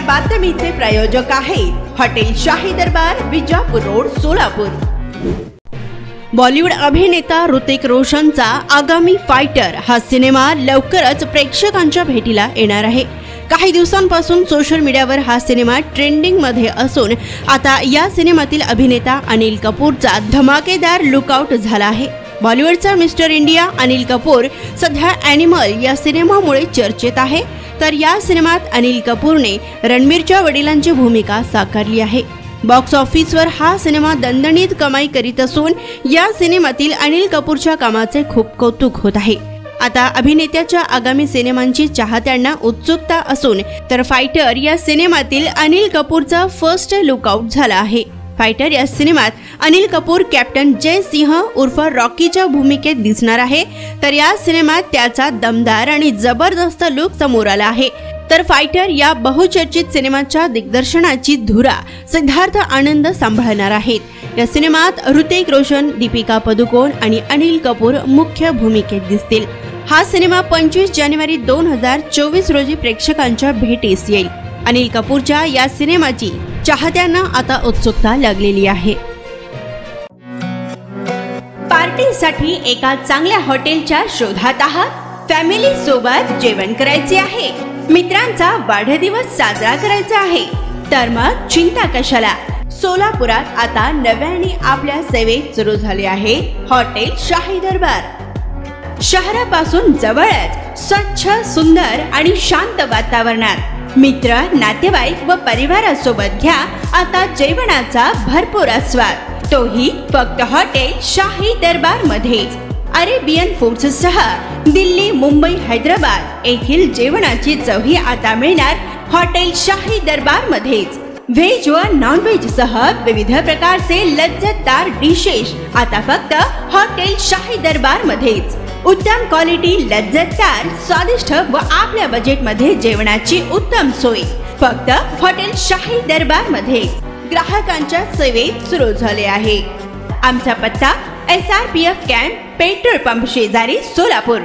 बातमीचे प्रायोजक आहेत हॉटेल शाही दरबार, विजापूर रोड, सोलापूर। बॉलिवूड अभिनेता ऋतिक रोशनचा आगामी फायटर हा सिनेमा लवकरच प्रेक्षकांच्या भेटीला येणार आहे। काही दिवसांपासून सोशल मीडियावर हा सिनेमा ट्रेंडिंग मध्ये असून आता या सिनेमातील अभिनेता अनिल कपूरचा धमाकेदार लुकआउट झाला आहे। बॉलिवूडचा मिस्टर इंडिया अनिल कपूर सध्या ॲनिमल या सिनेमामुळे चर्चेत आहे, तर या सिनेमात अनिल कपूरने रणबीरच्या वडिलांची भूमिका साकारली आहे। बॉक्स ऑफिसवर हा सिनेमा दणदणीत कमाई करीत असून या सिनेमातील अनिल कपूरच्या कामाचे खूप कौतुक होत आहे। आता अभिनेत्याच्या आगामी सिनेमांची चाहत्यांना उत्सुकता असून तर फायटर या सिनेमातील अनिल कपूरचा फर्स्ट लुकआउट झाला आहे। फायटर या सिनेमात अनिल कपूर कॅप्टन जय सिंह उर्फ रॉकीच्या भूमिकेत दिसणार आहे, तर या सिनेमात त्याचा दमदार आणि जबरदस्त लुक समोर आला आहे। तर फायटर या बहुचर्चित सिनेमाच्या दिग्दर्शनाची धुरा सिद्धार्थ आनंद सांभाळणार आहेत। या सिनेमात ऋतिक रोशन, दीपिका पदुकोण आणि अनिल कपूर मुख्य भूमिकेत दिसतील। हा सिनेमा 25 जानेवारी 2024 रोजी प्रेक्षकांच्या भेटीस येईल। अनिल कपूरच्या या सिनेमाची चाहत्यांना आता उत्सुकता लागलेली आहे। पार्टीसाठी एका चांगल्या हॉटेलच्या शोधात आहात? फॅमिली सोबत जेवण करायचे आहे, मित्रांचा वाढदिवस साजरा करायचा आहे, तर मग चिंता कशाला। सोलापुरात आता नव्याने आपल्या सेवेत सुरू झाले आहे हॉटेल शाही दरबार। शहरापासून जवळच स्वच्छ, सुंदर आणि शांत वातावरणात मित्र, नातेवाईक व परिवारासोबत घ्या आता जेवणाचा भरपूर आस्वाद, तोही फक्त हॉटेल शाही दरबार मध्येच। अरेबियन फूड्स सह दिल्ली, मुंबई, हैदराबाद येथील जेवणाची चवही आता मिळणार हॉटेल शाही दरबार मध्येच। व्हेज व नॉन व्हेज सह विविध प्रकारचे लज्जतदार डिशेस आता फक्त हॉटेल शाही दरबार मध्येच। उत्तम क्वालिटी, लज्जतदार, स्वादिष्ट व आपल्या बजेट मध्ये जेवणाची उत्तम सोय फक्त हॉटेल शाही दरबार मध्ये ग्राहकांच्या सेवेत सुरू झाले आहे। आमचा पत्ता SRPF कॅम्प, पेट्रोल पंप शेजारी, सोलापूर।